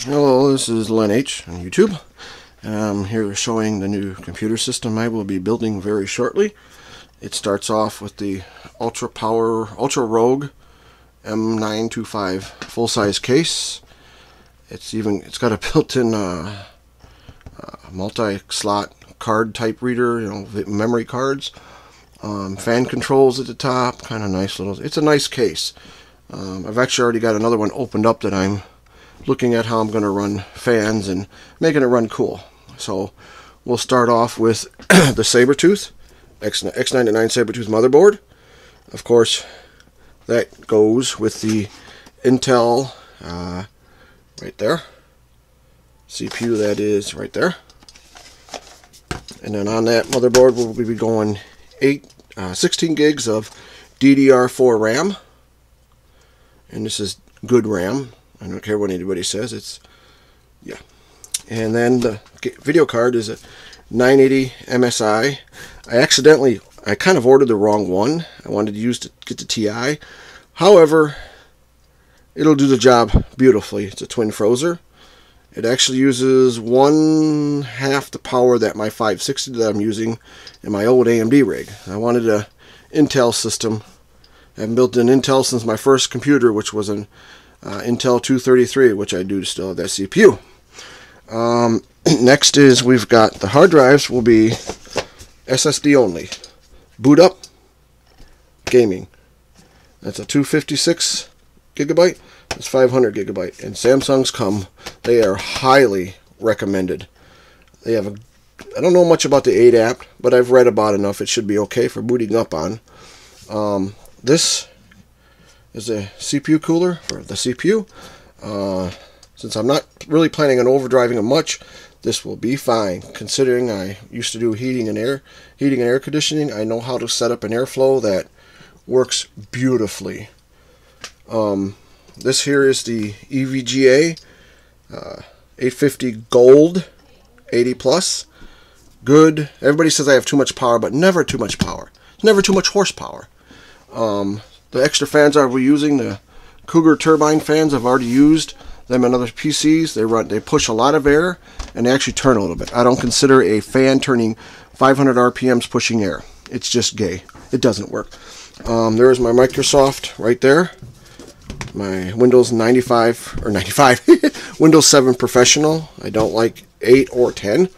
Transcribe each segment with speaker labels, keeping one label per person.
Speaker 1: Hello, this is Len H on YouTube, and I'm here showing the new computer system I will be building very shortly. It starts off with the Ultra Rogue M925 full-size case. It's got a built-in multi-slot card type reader, memory cards, fan controls at the top, kind of nice little. It's a nice case. I've actually already got another one opened up that I'm looking at how I'm going to run fans and making it run cool. So we'll start off with the Sabertooth X99 Sabertooth motherboard. Of course, that goes with the Intel right there. CPU that is right there. And then on that motherboard we'll be going 16 gigs of DDR4 RAM. And this is good RAM. I don't care what anybody says. And then the video card is a 980 MSI. I kind of ordered the wrong one. I wanted to get the TI. However, it'll do the job beautifully. It's a twin Frozr. It actually uses 1/2 the power that my 560 that I'm using in my old AMD rig. I wanted an Intel system. I haven't built an Intel since my first computer, which was an Intel 233, which I do still have that CPU. Next is we've got the hard drives will be SSD only. Boot up, gaming. That's a 256 gigabyte. That's 500 gigabyte. And Samsung's they are highly recommended. They have I don't know much about the ADAPT, but I've read about enough. It should be okay for booting up on. This is a CPU cooler for the CPU. Since I'm not really planning on overdriving it much, this will be fine. Considering I used to do heating and air conditioning, I know how to set up an airflow that works beautifully. This here is the EVGA 850 Gold 80 Plus. Good. Everybody says I have too much power, but never too much power. Never too much horsepower. The extra fans we're using, the Cougar turbine fans, I've already used them in other PCs. They push a lot of air and they actually turn a little bit. I don't consider a fan turning 500 RPMs pushing air. It's just gay. It doesn't work. There's my Microsoft right there. My Windows 95 Windows 7 Professional. I don't like 8 or 10.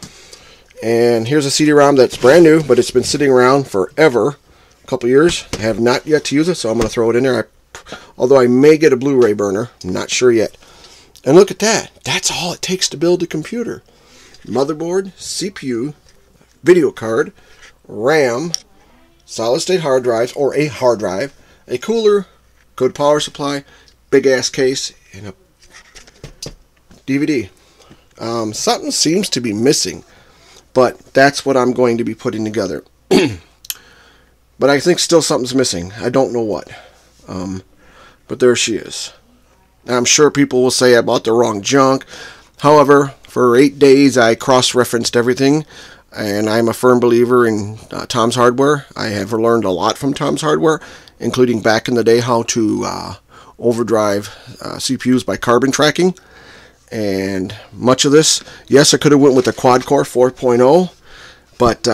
Speaker 1: And here's a CD-ROM that's brand new, but it's been sitting around forever. Couple years. I have not yet to use it, so I'm going to throw it in there. Although I may get a Blu-ray burner, I'm not sure yet. And look at that. That's all it takes to build a computer. Motherboard, CPU, video card, RAM, solid-state hard drives, or a hard drive, a cooler, good power supply, big-ass case, and a DVD. Something seems to be missing, but that's what I'm going to be putting together. But I think still something's missing. I don't know what. But there she is. I'm sure people will say I bought the wrong junk. However, for 8 days I cross-referenced everything. And I'm a firm believer in Tom's Hardware. I have learned a lot from Tom's Hardware, including back in the day how to overdrive CPUs by carbon tracking. And much of this, yes, I could have went with the quad-core 4.0. But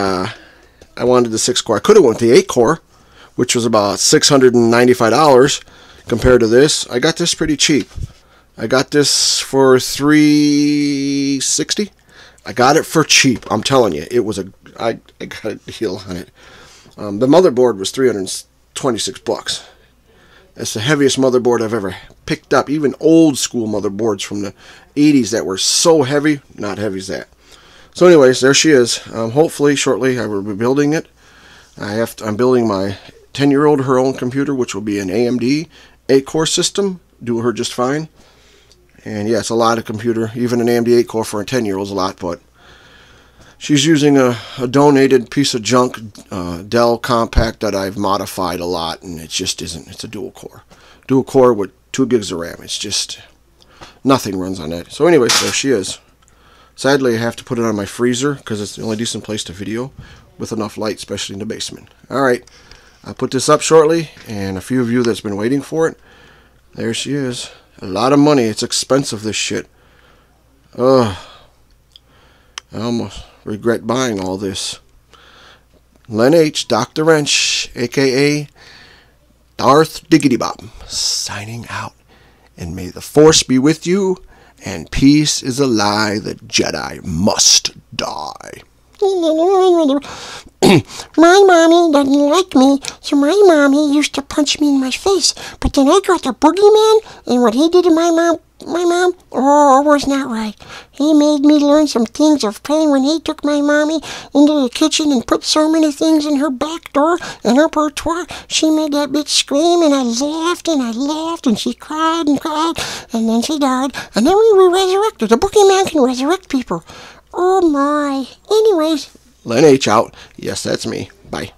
Speaker 1: I wanted the 6-core. I could have went with the 8-core, which was about $695 compared to this. I got this pretty cheap. I got this for $360. I got it for cheap. I'm telling you, it was I got a deal on it. The motherboard was $326. It's the heaviest motherboard I've ever picked up. Even old school motherboards from the 80s that were so heavy, not heavy as that. So anyways, there she is. Hopefully, shortly, I will be building it. I'm building my 10-year-old her own computer, which will be an AMD 8-core system. Do her just fine. And yeah, it's a lot of computer. Even an AMD 8-core for a 10-year-old is a lot, but she's using a donated piece of junk Dell Compact that I've modified a lot, and it just isn't. It's a dual-core. Dual-core with 2 gigs of RAM. It's just, nothing runs on that. So anyways, there she is. Sadly, I have to put it on my freezer because it's the only decent place to video with enough light, especially in the basement. Alright, I'll put this up shortly, and a few of you that's been waiting for it, there she is. A lot of money. It's expensive, this shit. I almost regret buying all this. Len H., Dr. Wrench, a.k.a. Darth Diggity Bob, signing out. And may the Force be with you, and peace is a lie, the Jedi must die.
Speaker 2: My mommy doesn't like me, so my mommy used to punch me in my face. But then I got the boogeyman, and what he did to my mom, oh, was not right. He made me learn some things of pain when he took my mommy into the kitchen and put so many things in her back door and her repertoire. She made that bitch scream, and I laughed, and she cried, and then she died. And then we resurrected. The boogeyman can resurrect people. Oh, my. Anyways.
Speaker 1: Len H. out. Yes, that's me. Bye.